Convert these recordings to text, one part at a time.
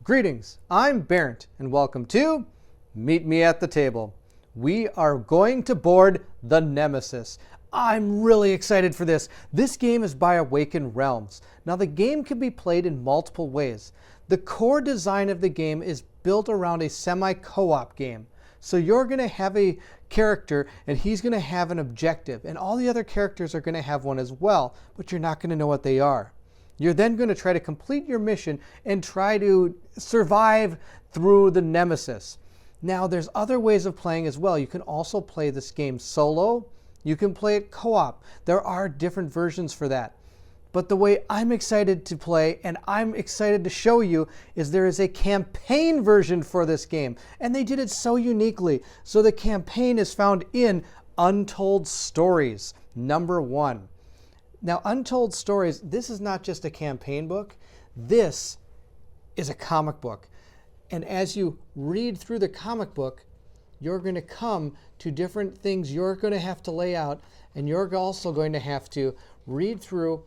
Greetings, I'm Barrett, and welcome to Meet Me at the Table. We are going to board the Nemesis. I'm really excited for this. This game is by Awakened Realms. Now, the game can be played in multiple ways. The core design of the game is built around a semi-co-op game. So you're going to have a character, and he's going to have an objective, and all the other characters are going to have one as well, but you're not going to know what they are. You're then going to try to complete your mission and try to survive through the Nemesis. Now, there's other ways of playing as well. You can also play this game solo. You can play it co-op. There are different versions for that. But the way I'm excited to play, and I'm excited to show you, is there is a campaign version for this game. And they did it so uniquely. So the campaign is found in Untold Stories, #1. Now, Untold Stories, this is not just a campaign book. This is a comic book. And as you read through the comic book, you're going to come to different things you're going to have to lay out. And you're also going to have to read through,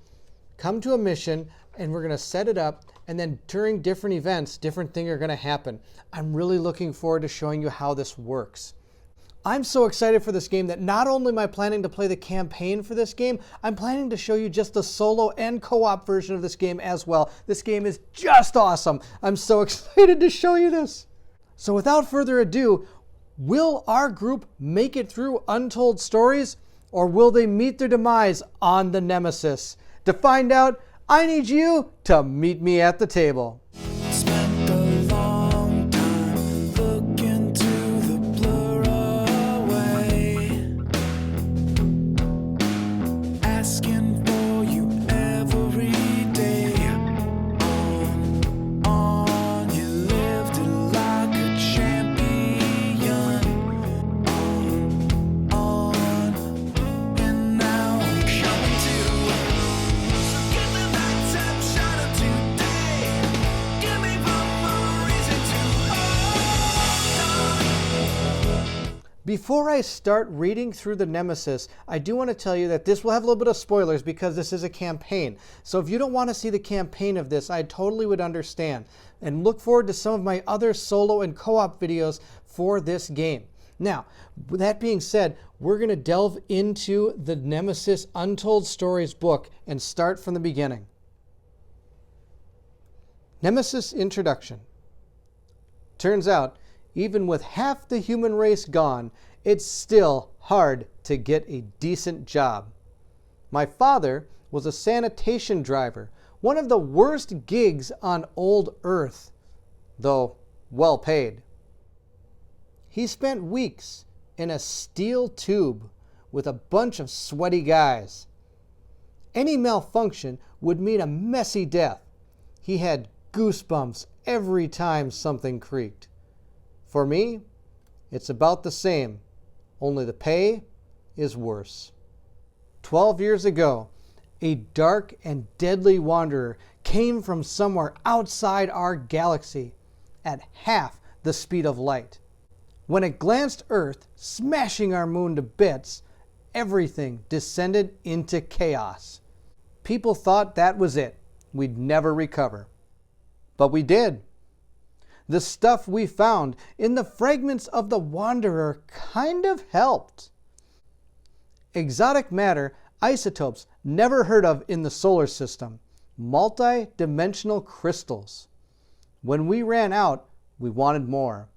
come to a mission, and we're going to set it up. And then during different events, different things are going to happen. I'm really looking forward to showing you how this works. I'm so excited for this game that not only am I planning to play the campaign for this game, I'm planning to show you just the solo and co-op version of this game as well. This game is just awesome. I'm so excited to show you this. So without further ado, will our group make it through Untold Stories, or will they meet their demise on the Nemesis? To find out, I need you to meet me at the table. Before I start reading through the Nemesis, I do want to tell you that this will have a little bit of spoilers because this is a campaign. So if you don't want to see the campaign of this, I totally would understand. And look forward to some of my other solo and co-op videos for this game. Now, with that being said, we're going to delve into the Nemesis Untold Stories book and start from the beginning. Nemesis Introduction. Turns out, even with half the human race gone, it's still hard to get a decent job. My father was a sanitation driver, one of the worst gigs on old Earth, though well paid. He spent weeks in a steel tube with a bunch of sweaty guys. Any malfunction would mean a messy death. He had goosebumps every time something creaked. For me, it's about the same, only the pay is worse. 12 years ago, a dark and deadly wanderer came from somewhere outside our galaxy at half the speed of light. When it glanced Earth, smashing our moon to bits, everything descended into chaos. People thought that was it. We'd never recover. But we did. The stuff we found in the fragments of the Wanderer kind of helped. Exotic matter, isotopes never heard of in the solar system, multi-dimensional crystals. When we ran out, we wanted more.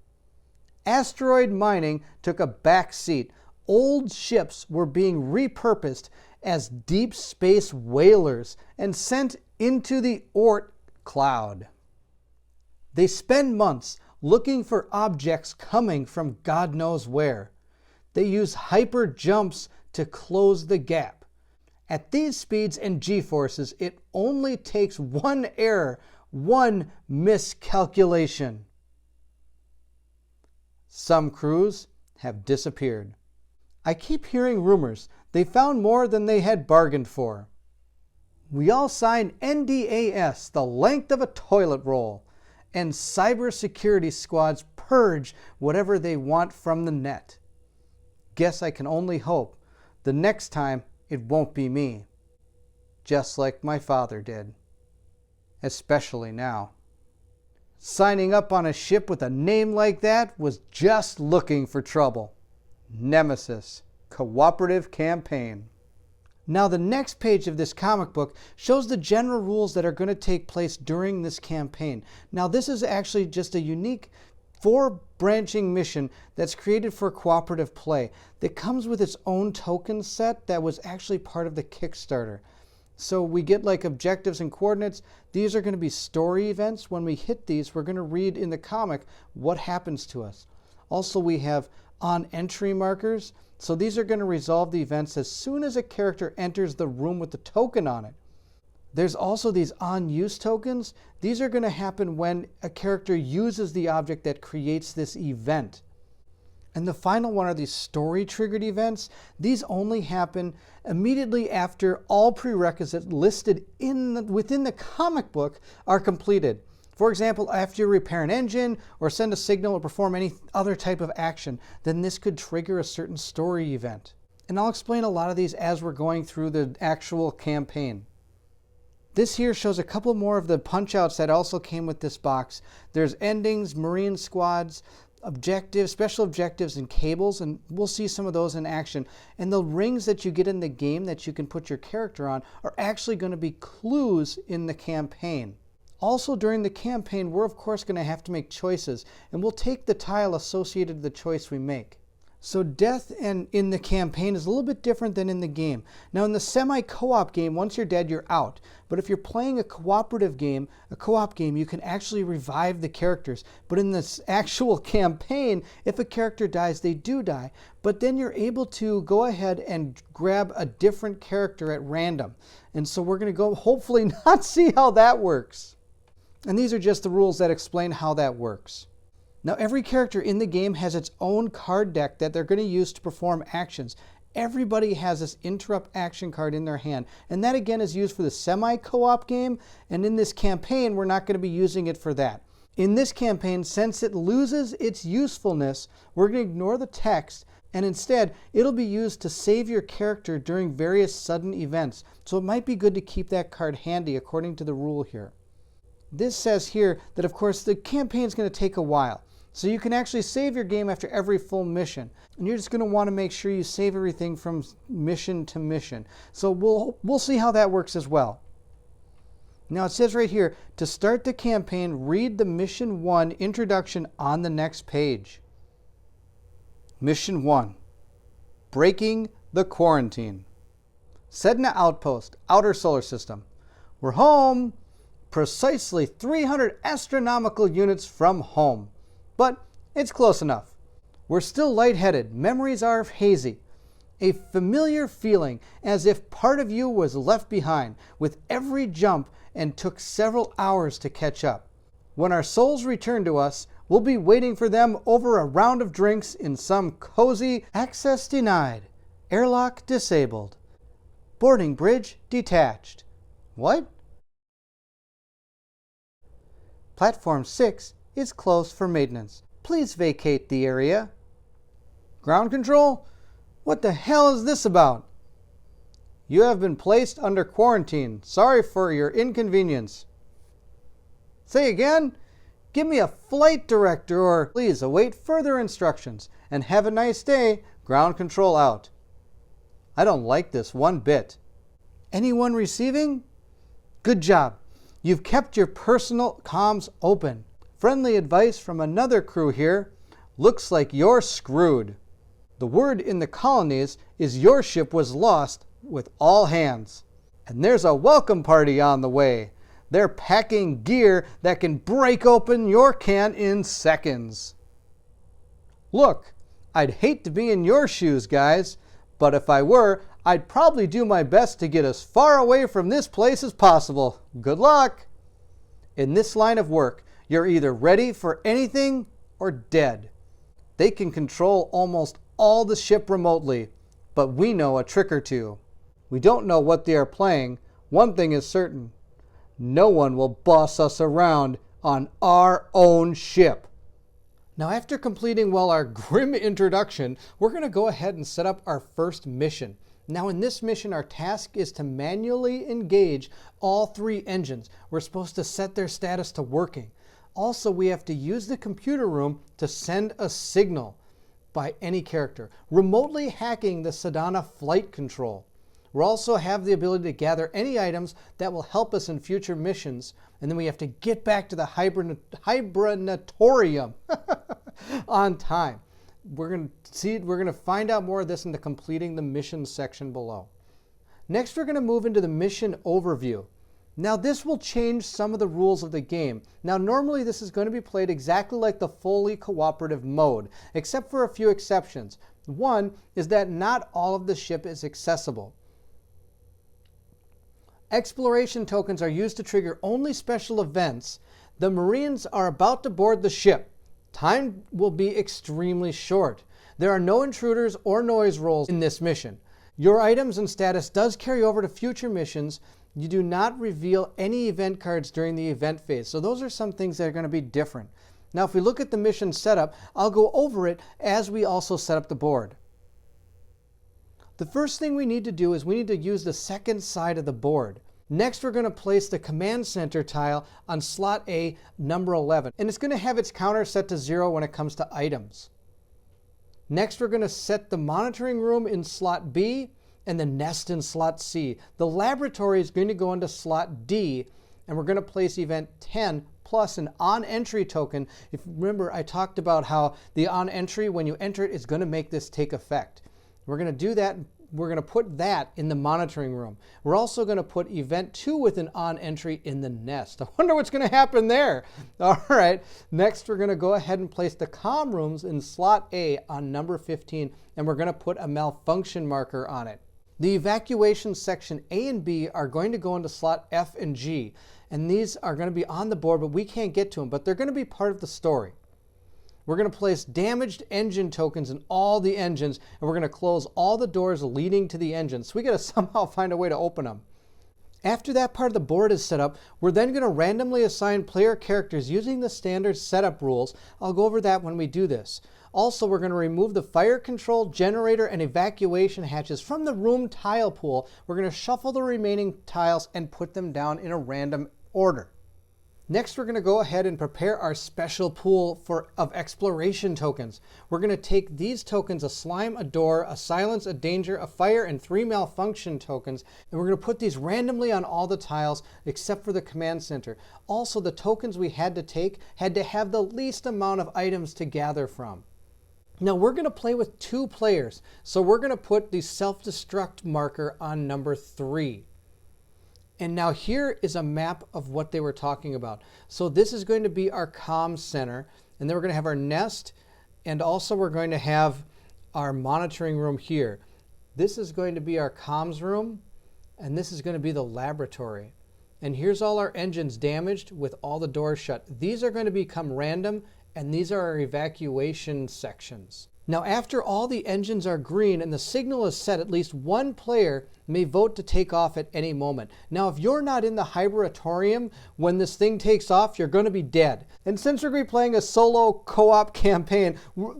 Asteroid mining took a back seat. Old ships were being repurposed as deep space whalers and sent into the Oort cloud. They spend months looking for objects coming from God knows where. They use hyper jumps to close the gap. At these speeds and g-forces, it only takes one error, one miscalculation. Some crews have disappeared. I keep hearing rumors they found more than they had bargained for. We all sign NDAS the length of a toilet roll, and cybersecurity squads purge whatever they want from the net. Guess I can only hope the next time it won't be me, just like my father did, especially now. Signing up on a ship with a name like that was just looking for trouble. Nemesis, Cooperative Campaign. Now the next page of this comic book shows the general rules that are going to take place during this campaign. Now this is actually just a unique 4-branching mission that's created for cooperative play that comes with its own token set that was actually part of the Kickstarter. So we get like objectives and coordinates. These are going to be story events. When we hit these, we're going to read in the comic what happens to us. Also, we have on entry markers. So these are going to resolve the events as soon as a character enters the room with the token on it. There's also these on use tokens. These are going to happen when a character uses the object that creates this event. And the final one are these story-triggered events. These only happen immediately after all prerequisites listed within the comic book are completed. For example, after you repair an engine or send a signal or perform any other type of action, then this could trigger a certain story event. And I'll explain a lot of these as we're going through the actual campaign. This here shows a couple more of the punch-outs that also came with this box. There's endings, Marine squads, objectives, special objectives, and cables, and we'll see some of those in action. And the rings that you get in the game that you can put your character on are actually going to be clues in the campaign. Also during the campaign, we're of course going to have to make choices, and we'll take the tile associated to the choice we make. So death in the campaign is a little bit different than in the game. Now in the semi-co-op game, once you're dead, you're out. But if you're playing a cooperative game, a co-op game, you can actually revive the characters. But in this actual campaign, if a character dies, they do die. But then you're able to go ahead and grab a different character at random. And so we're going to go hopefully not see how that works. And these are just the rules that explain how that works. Now every character in the game has its own card deck that they're going to use to perform actions. Everybody has this interrupt action card in their hand, and that again is used for the semi-co-op game, and in this campaign we're not going to be using it for that. In this campaign, since it loses its usefulness, we're going to ignore the text, and instead it'll be used to save your character during various sudden events. So it might be good to keep that card handy according to the rule here. This says here that of course the campaign is going to take a while. So you can actually save your game after every full mission. And you're just going to want to make sure you save everything from mission to mission. So we'll see how that works as well. Now it says right here, to start the campaign, read the Mission 1 introduction on the next page. Mission 1. Breaking the Quarantine. Sedna Outpost, Outer Solar System. We're home. Precisely 300 astronomical units from home. But it's close enough. We're still lightheaded. Memories are hazy. A familiar feeling as if part of you was left behind with every jump and took several hours to catch up. When our souls return to us, we'll be waiting for them over a round of drinks in some cozy access denied, airlock disabled, boarding bridge detached. What? Platform 6 is closed for maintenance. Please vacate the area. Ground control? What the hell is this about? You have been placed under quarantine. Sorry for your inconvenience. Say again? Give me a flight director or please await further instructions and have a nice day. Ground control out. I don't like this one bit. Anyone receiving? Good job. You've kept your personal comms open. Friendly advice from another crew here. Looks like you're screwed. The word in the colonies is your ship was lost with all hands. And there's a welcome party on the way. They're packing gear that can break open your can in seconds. Look, I'd hate to be in your shoes, guys, but if I were, I'd probably do my best to get as far away from this place as possible. Good luck. In this line of work, you're either ready for anything or dead. They can control almost all the ship remotely, but we know a trick or two. We don't know what they are playing. One thing is certain. No one will boss us around on our own ship. Now, after completing our grim introduction, we're going to go ahead and set up our first mission. Now, in this mission, our task is to manually engage all 3 engines. We're supposed to set their status to working. Also, we have to use the computer room to send a signal by any character, remotely hacking the Sedana flight control. We'll also have the ability to gather any items that will help us in future missions, and then we have to get back to the hibernatorium on time. We're going to find out more of this in the completing the mission section below. Next, we're going to move into the mission overview. Now, this will change some of the rules of the game. Now, normally this is going to be played exactly like the fully cooperative mode, except for a few exceptions. One is that not all of the ship is accessible. Exploration tokens are used to trigger only special events. The Marines are about to board the ship. Time will be extremely short. There are no intruders or noise rolls in this mission. Your items and status does carry over to future missions. You do not reveal any event cards during the event phase. So those are some things that are going to be different. Now, if we look at the mission setup, I'll go over it as we also set up the board. The first thing we need to do is we need to use the second side of the board. Next, we're going to place the command center tile on slot A, number 11. And it's going to have its counter set to 0 when it comes to items. Next, we're going to set the monitoring room in slot B and the nest in slot C. The laboratory is going to go into slot D, and we're going to place event 10 plus an on-entry token. If you remember, I talked about how the on-entry, when you enter it, is going to make this take effect. We're going to do that. We're going to put that in the monitoring room. We're also going to put event 2 with an on-entry in the nest. I wonder what's going to happen there. All right. Next, we're going to go ahead and place the comm rooms in slot A on number 15, and we're going to put a malfunction marker on it. The evacuation section A and B are going to go into slot F and G, and these are going to be on the board, but we can't get to them, but they're going to be part of the story. We're going to place damaged engine tokens in all the engines, and we're going to close all the doors leading to the engines. So we got to somehow find a way to open them. After that part of the board is set up, we're then going to randomly assign player characters using the standard setup rules. I'll go over that when we do this. Also, we're going to remove the fire control, generator, and evacuation hatches from the room tile pool. We're going to shuffle the remaining tiles and put them down in a random order. Next, we're going to go ahead and prepare our special pool of exploration tokens. We're going to take these tokens, a slime, a door, a silence, a danger, a fire, and 3 malfunction tokens, and we're going to put these randomly on all the tiles except for the command center. Also, the tokens we had to take had to have the least amount of items to gather from. Now, we're going to play with 2 players, so we're going to put the self-destruct marker on number 3. And now here is a map of what they were talking about. So this is going to be our comm center, and then we're going to have our nest, and also we're going to have our monitoring room here. This is going to be our comms room, and this is going to be the laboratory. And here's all our engines damaged with all the doors shut. These are going to become random, and these are our evacuation sections. Now, after all the engines are green and the signal is set, at least one player may vote to take off at any moment. Now, if you're not in the hibernatorium when this thing takes off, you're going to be dead. And since we're going to be playing a solo co-op campaign,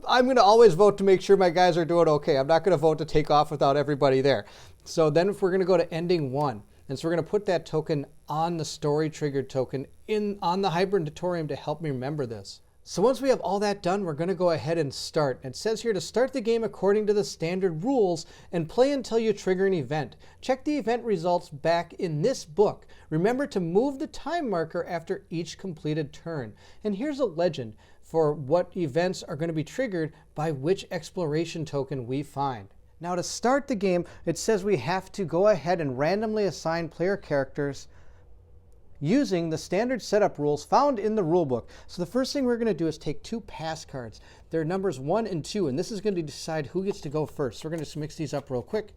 I'm going to always vote to make sure my guys are doing okay. I'm not going to vote to take off without everybody there. So then if we're going to go to ending 1, and so we're going to put that token on the story triggered token on the hibernatorium to help me remember this. So once we have all that done, we're going to go ahead and start. It says here to start the game according to the standard rules and play until you trigger an event. Check the event results back in this book. Remember to move the time marker after each completed turn. And here's a legend for what events are going to be triggered by which exploration token we find. Now, to start the game, it says we have to go ahead and randomly assign player characters using the standard setup rules found in the rulebook. So the first thing we're going to do is take 2 pass cards. They're numbers 1 and 2, and this is going to decide who gets to go first. So we're going to just mix these up real quick,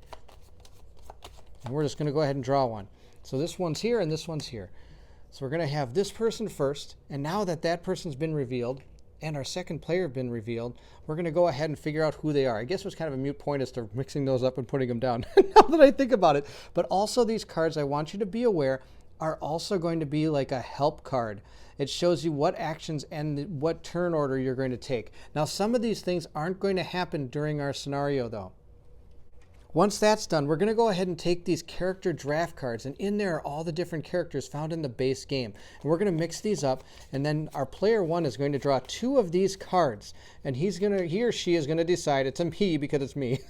and we're just going to go ahead and draw one. So this one's here and this one's here. So we're going to have this person first, and now that that person's been revealed and our second player been revealed, we're going to go ahead and figure out who they are. I guess it was kind of a moot point as to mixing those up and putting them down now that I think about it. But also these cards, I want you to be aware, are also going to be like a help card. It shows you what actions and what turn order you're going to take. Now, some of these things aren't going to happen during our scenario, though. Once that's done, we're going to go ahead and take these character draft cards, and in there are all the different characters found in the base game. And we're going to mix these up, and then our player one is going to draw 2 of these cards, and he or she is going to decide, it's a he because it's me,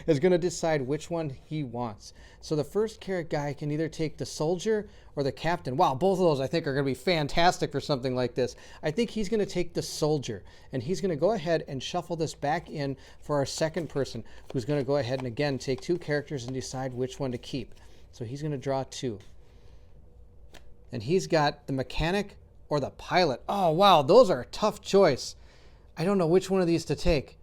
is going to decide which one he wants. So the first guy can either take the soldier or the captain. Wow, both of those I think are going to be fantastic for something like this. I think he's going to take the soldier, and he's going to go ahead and shuffle this back in for our second person, who's going to go ahead and again take 2 characters and decide which one to keep. So he's going to draw 2. And he's got the mechanic or the pilot. Oh, wow, those are a tough choice. I don't know which one of these to take.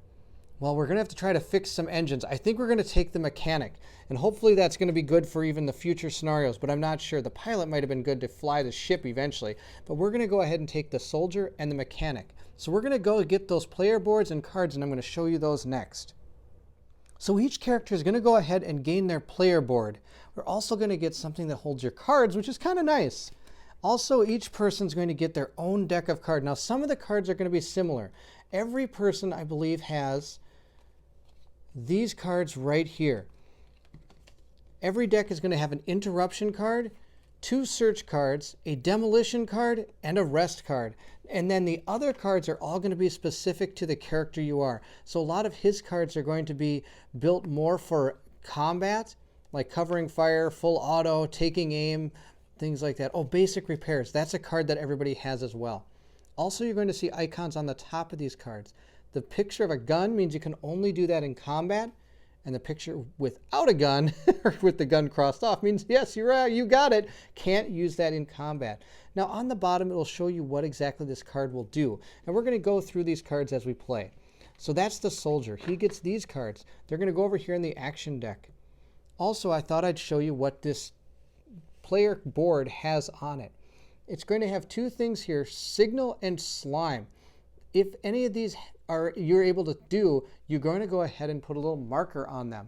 Well, we're going to have to try to fix some engines. I think we're going to take the mechanic, and hopefully that's going to be good for even the future scenarios, but I'm not sure. The pilot might have been good to fly the ship eventually, but we're going to go ahead and take the soldier and the mechanic. So we're going to go get those player boards and cards, and I'm going to show you those next. So each character is going to go ahead and gain their player board. We're also going to get something that holds your cards, which is kind of nice. Also, each person's going to get their own deck of cards. Now, some of the cards are going to be similar. Every person, I believe, has these cards right here. Every deck is going to have an interruption card, 2 search cards, a demolition card, and a rest card. And then the other cards are all going to be specific to the character you are. So a lot of his cards are going to be built more for combat, like covering fire, full auto, taking aim, things like that. Oh, basic repairs. That's a card that everybody has as well. Also, you're going to see icons on the top of these cards. The picture of a gun means you can only do that in combat, and the picture without a gun, or with the gun crossed off, means yes, you're right, you got it. Can't use that in combat. Now on the bottom, it will show you what exactly this card will do, and we're going to go through these cards as we play. So that's the soldier. He gets these cards. They're going to go over here in the action deck. Also, I thought I'd show you what this player board has on it. It's going to have 2 things here, signal and slime. If any of these you're able to do, you're going to go ahead and put a little marker on them.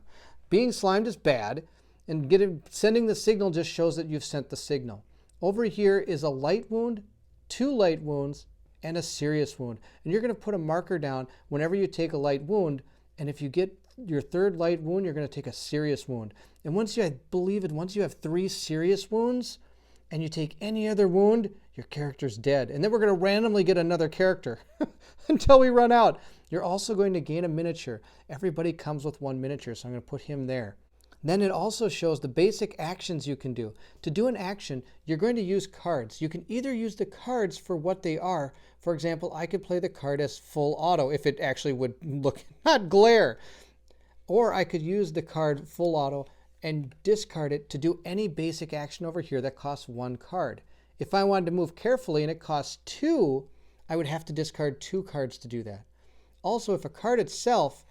Being slimed is bad, and sending the signal just shows that you've sent the signal. Over here is a light wound, 2 light wounds, and a serious wound. And you're going to put a marker down whenever you take a light wound, and if you get your 3rd light wound, you're going to take a serious wound. And once you have 3 serious wounds, and you take any other wound, your character's dead. And then we're going to randomly get another character until we run out. You're also going to gain a miniature. Everybody comes with 1 miniature, so I'm going to put him there. Then it also shows the basic actions you can do. To do an action, you're going to use cards. You can either use the cards for what they are. For example, I could play the card as full auto if it actually would look, not glare. Or I could use the card full auto and discard it to do any basic action over here that costs 1 card. If I wanted to move carefully and it costs 2, I would have to discard 2 cards to do that. Also, if a card itself,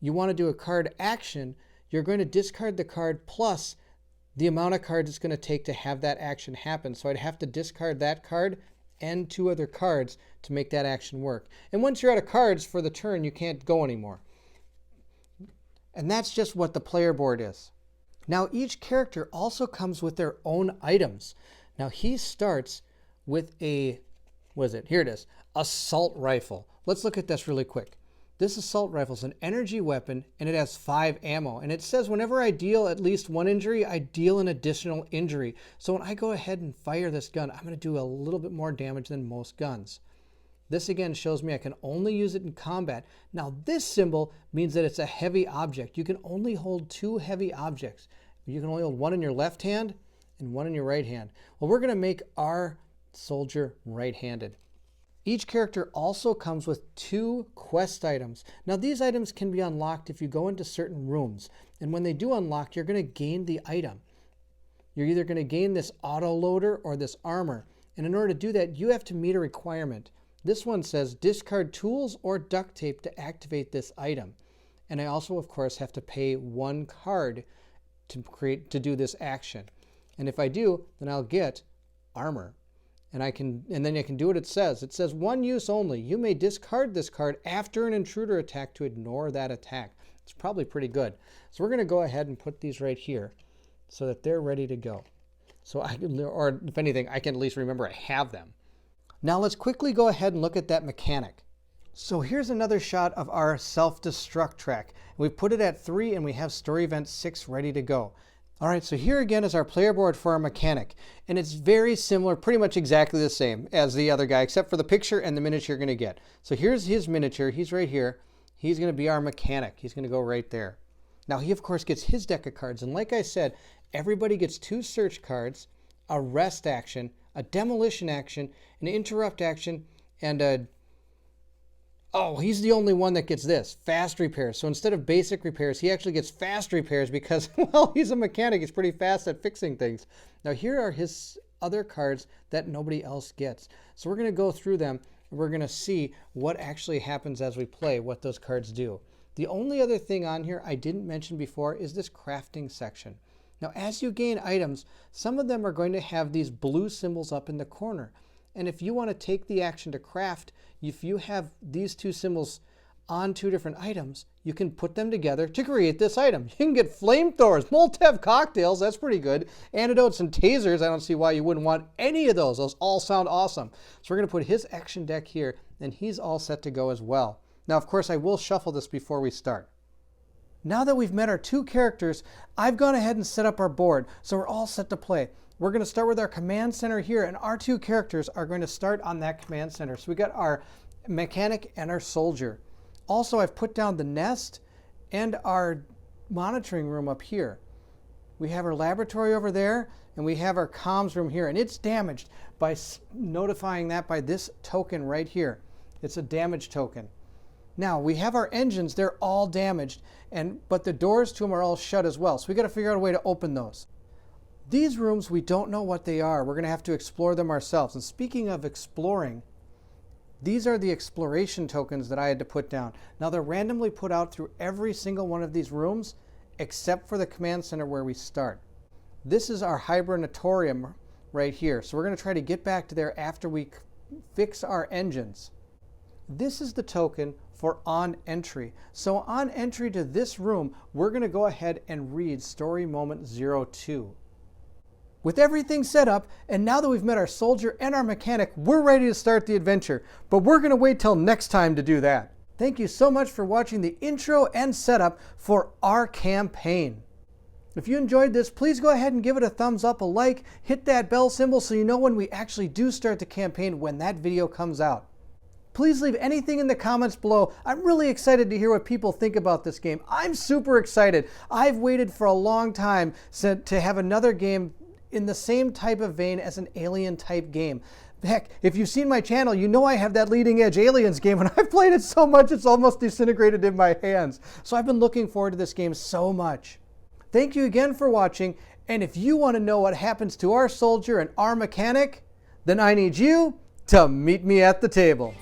you want to do a card action, you're going to discard the card plus the amount of cards it's going to take to have that action happen. So I'd have to discard that card and 2 other cards to make that action work. And once you're out of cards for the turn, you can't go anymore. And that's just what the player board is. Now each character also comes with their own items. Now he starts with a, here it is, assault rifle. Let's look at this really quick. This assault rifle is an energy weapon, and it has 5 ammo. And it says whenever I deal at least 1 injury, I deal an additional injury. So when I go ahead and fire this gun, I'm going to do a little bit more damage than most guns. This again shows me I can only use it in combat. Now this symbol means that it's a heavy object. You can only hold 2 heavy objects. You can only hold 1 in your left hand and 1 in your right hand. Well, we're going to make our soldier right-handed. Each character also comes with 2 quest items. Now these items can be unlocked if you go into certain rooms. And when they do unlock, you're going to gain the item. You're either going to gain this auto loader or this armor. And in order to do that, you have to meet a requirement. This one says discard tools or duct tape to activate this item. And I also, of course, have to pay 1 card to do this action. And if I do, then I'll get armor. And then I can do what it says. It says 1 use only. You may discard this card after an intruder attack to ignore that attack. It's probably pretty good. So we're going to go ahead and put these right here so that they're ready to go. So or if anything, I can at least remember I have them. Now let's quickly go ahead and look at that mechanic. So here's another shot of our self-destruct track. We've put it at 3 and we have story event 6 ready to go. All right, so here again is our player board for our mechanic. And it's very similar, pretty much exactly the same as the other guy, except for the picture and the miniature you're gonna get. So here's his miniature, he's right here. He's gonna be our mechanic. He's gonna go right there. Now he of course gets his deck of cards. And like I said, everybody gets 2 search cards, a rest action, a demolition action, an interrupt action, and a oh, he's the only one that gets this, fast repairs. So instead of basic repairs, he actually gets fast repairs because, well, he's a mechanic. He's pretty fast at fixing things. Now here are his other cards that nobody else gets. So we're going to go through them and we're going to see what actually happens as we play, what those cards do. The only other thing on here I didn't mention before is this crafting section. Now as you gain items, some of them are going to have these blue symbols up in the corner. And if you want to take the action to craft, if you have these 2 symbols on 2 different items, you can put them together to create this item. You can get flamethrowers, Molotov cocktails, that's pretty good. Antidotes and tasers, I don't see why you wouldn't want any of those. Those all sound awesome. So we're going to put his action deck here, and he's all set to go as well. Now, of course, I will shuffle this before we start. Now that we've met our 2 characters, I've gone ahead and set up our board, so we're all set to play. We're going to start with our command center here, and our 2 characters are going to start on that command center. So we got our mechanic and our soldier. Also, I've put down the nest and our monitoring room up here. We have our laboratory over there, and we have our comms room here, and it's damaged by notifying that by this token right here. It's a damage token. Now, we have our engines. They're all damaged, but the doors to them are all shut as well. So we got to figure out a way to open those. These rooms, we don't know what they are. We're going to have to explore them ourselves. And speaking of exploring, these are the exploration tokens that I had to put down. Now they're randomly put out through every single one of these rooms, except for the command center where we start. This is our hibernatorium right here. So we're going to try to get back to there after we fix our engines. This is the token for on entry. So on entry to this room, we're going to go ahead and read story moment 02. With everything set up, and now that we've met our soldier and our mechanic, we're ready to start the adventure. But we're going to wait till next time to do that. Thank you so much for watching the intro and setup for our campaign. If you enjoyed this, please go ahead and give it a thumbs up, a like, hit that bell symbol so you know when we actually do start the campaign when that video comes out. Please leave anything in the comments below. I'm really excited to hear what people think about this game. I'm super excited. I've waited for a long time to have another game in the same type of vein as an alien type game. Heck, if you've seen my channel, you know I have that leading edge aliens game, and I've played it so much it's almost disintegrated in my hands. So I've been looking forward to this game so much. Thank you again for watching, and if you want to know what happens to our soldier and our mechanic, then I need you to meet me at the table.